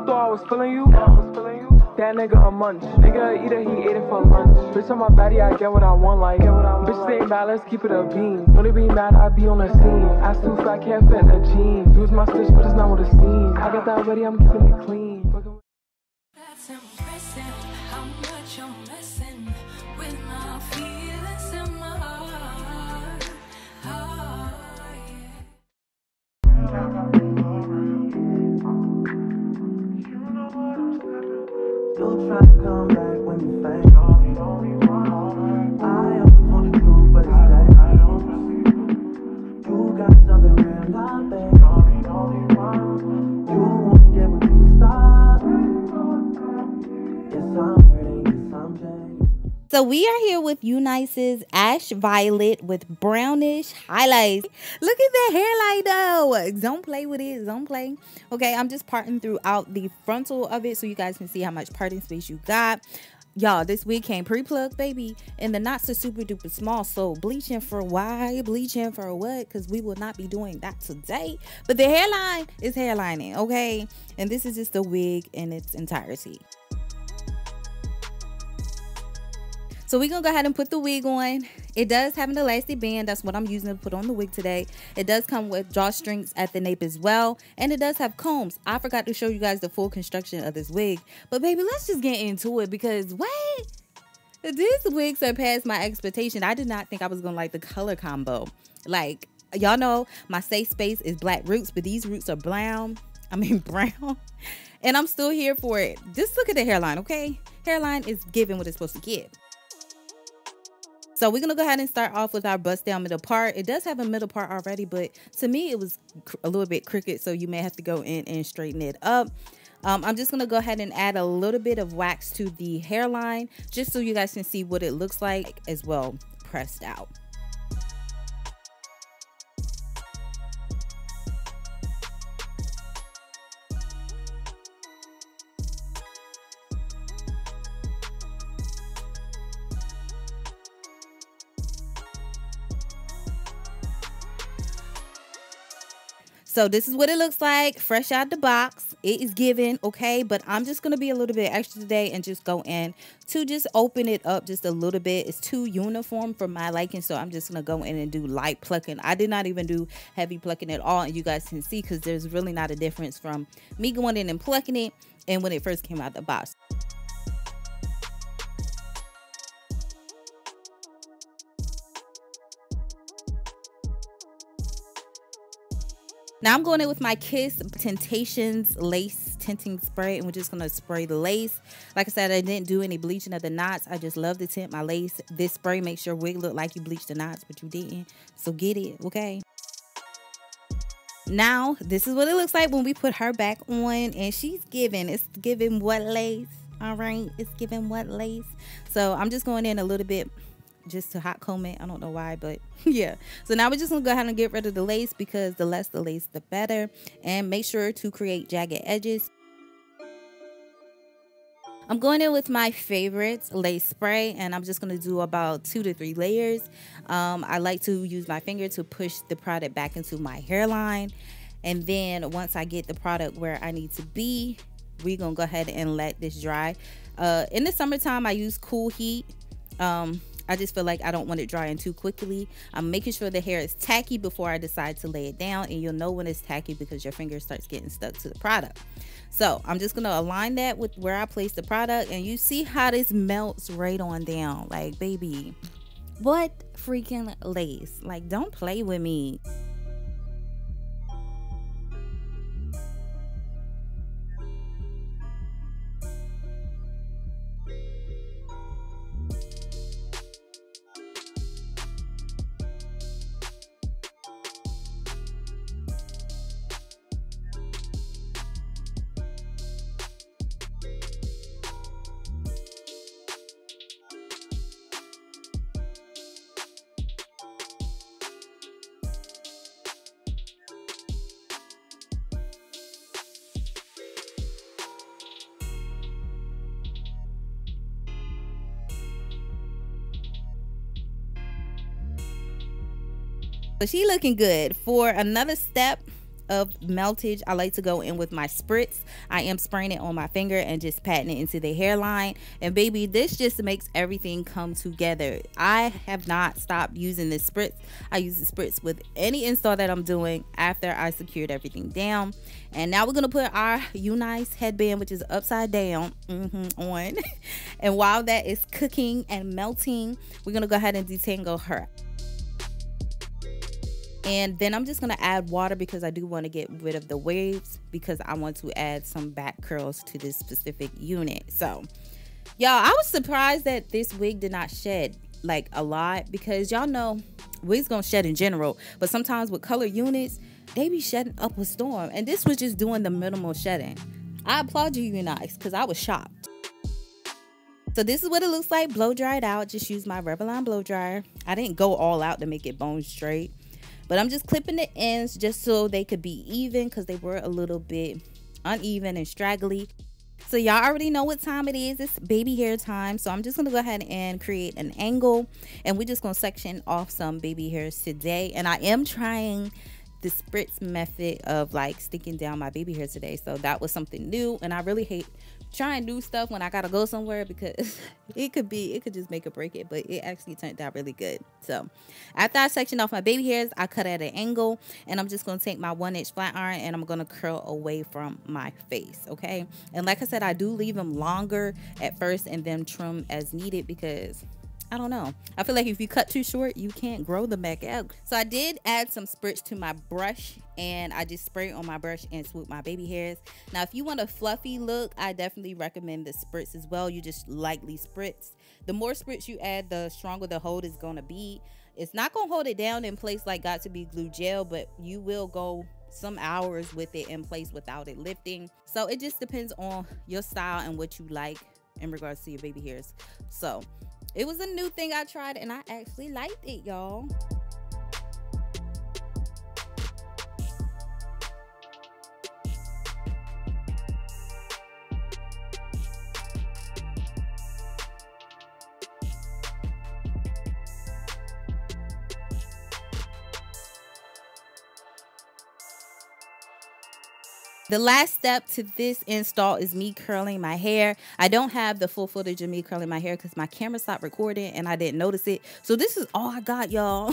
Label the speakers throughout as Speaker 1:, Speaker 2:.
Speaker 1: thought I was feeling you? That nigga a munch. Nigga either he ate it for lunch. Bitch on my body, I get what I want, like bitch they ain't mad, let's keep it a beam. When it be mad, I be on the scene. Ass too fat, can't fit in a jeans. Use my stitch, but it's not what it seems. I got that ready, I'm keeping it clean.
Speaker 2: That's impressive, how much I'm messing with my feelings in my heart. Oh,
Speaker 3: You'll try to come back when you think. I always want the truth, but it's fake. You got something real, I think. You won't get with me, stop. Yes, I'm hurting, yes, I'm jaded.
Speaker 4: So we are here with UNice's Ash Violet with brownish highlights. Look at that hairline though. Don't play with it. Don't play. Okay, I'm just parting throughout the frontal of it so you guys can see how much parting space you got. Y'all, this wig came pre-plugged, baby, and the knots are super duper small. So bleaching for why? Bleaching for what? Because we will not be doing that today. But the hairline is hairlining, okay? And this is just the wig in its entirety. So we're going to go ahead and put the wig on. It does have an elastic band. That's what I'm using to put on the wig today. It does come with drawstrings at the nape as well. And it does have combs. I forgot to show you guys the full construction of this wig. But baby, let's just get into it because what? This wig surpassed my expectation. I did not think I was going to like the color combo. Like, y'all know my safe space is black roots, but these roots are brown. Brown. And I'm still here for it. Just look at the hairline, okay? Hairline is giving what it's supposed to give. So we're going to go ahead and start off with our bust down middle part. It does have a middle part already, but to me it was a little bit crooked, so you may have to go in and straighten it up. I'm just going to go ahead and add a little bit of wax to the hairline just so you guys can see what it looks like as well pressed out. So this is what it looks like fresh out the box. It is given, okay, but I'm just going to be a little bit extra today and just go in to just open it up just a little bit. It's too uniform for my liking, so I'm just going to go in and do light plucking. I did not even do heavy plucking at all, and you guys can see because there's really not a difference from me going in and plucking it and when it first came out the box. Now I'm going in with my Kiss Temptations lace tinting spray, and we're just going to spray the lace. Like I said, I didn't do any bleaching of the knots. I just love to tint my lace. This spray makes your wig look like you bleached the knots, but you didn't. So get it, okay? Now, this is what it looks like when we put her back on, and she's giving. It's giving what lace? All right, it's giving what lace? So I'm just going in a little bit just to hot comb it. I don't know why, but yeah. So now we're just gonna go ahead and get rid of the lace because the less the lace the better, and make sure to create jagged edges. I'm going in with my favorite lace spray, and I'm just gonna do about 2 to 3 layers. I like to use my finger to push the product back into my hairline, and then once I get the product where I need to be, we're gonna go ahead and let this dry. In the summertime I use cool heat. I just feel like I don't want it drying too quickly. I'm making sure the hair is tacky before I decide to lay it down, and you'll know when it's tacky because your finger starts getting stuck to the product. So I'm just gonna align that with where I place the product, and you see how this melts right on down. Like, baby, what freaking lace? Like, don't play with me. So she looking good. For another step, of meltage, I like to go in with my spritz. I am spraying it on my finger and just patting it into the hairline. And baby, this just makes everything come together. I have not stopped using this spritz. I use the spritz with any install that I'm doing after I secured everything down. And now we're gonna put our UNice headband, which is upside down, on. And while that is cooking and melting, we're gonna go ahead and detangle her. And then I'm just gonna add water because I do want to get rid of the waves, because I want to add some back curls to this specific unit. So y'all, I was surprised that this wig did not shed like a lot, because y'all know wigs gonna shed in general, but sometimes with color units, they be shedding up a storm, and this was just doing the minimal shedding. I applaud you, UNice, because I was shocked. So this is what it looks like blow dried out. Just use my REVLON blow dryer. I didn't go all out to make it bone straight, but I'm just clipping the ends just so they could be even, because they were a little bit uneven and straggly. So y'all already know what time it is. It's baby hair time. So I'm just gonna go ahead and create an angle, and we're just gonna section off some baby hairs today. And I am trying the spritz method of like sticking down my baby hair today. So that was something new, and I really hate trying new stuff when I gotta go somewhere, because it could just make or break it, but it actually turned out really good. So after I section off my baby hairs, I cut at an angle, and I'm just gonna take my 1-inch flat iron and I'm gonna curl away from my face. Okay, and like I said, I do leave them longer at first and then trim as needed, because I don't know, I feel like if you cut too short, you can't grow them back out. So I did add some spritz to my brush, and I just spray on my brush and swoop my baby hairs. Now if you want a fluffy look, I definitely recommend the spritz as well. You just lightly spritz. The more spritz you add, the stronger the hold is going to be. It's not going to hold it down in place like 𝚑𝚒𝚑𝚒𝚑 gel, but you will go some hours with it in place without it lifting. So it just depends on your style and what you like in regards to your baby hairs. So it was a new thing I tried, and I actually liked it, y'all. The last step to this install is me curling my hair. I don't have the full footage of me curling my hair because my camera stopped recording and I didn't notice it. So this is all I got, y'all.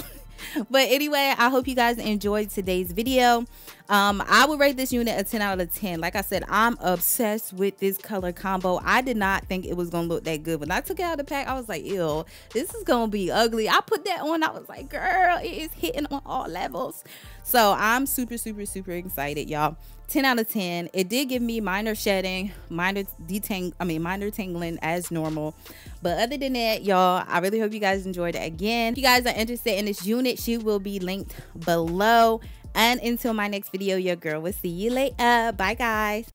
Speaker 4: But anyway, I hope you guys enjoyed today's video. I would rate this unit a 10 out of 10. Like I said, I'm obsessed with this color combo. I did not think it was gonna look that good. When I took it out of the pack, I was like, ew, this is gonna be ugly. I put that on, I was like, girl, it is hitting on all levels. So I'm super excited, y'all. 10 out of 10. It did give me minor shedding, minor tangling as normal. But other than that, y'all, I really hope you guys enjoyed it. Again, if you guys are interested in this unit, she will be linked below. And until my next video, your girl will see you later. Bye, guys.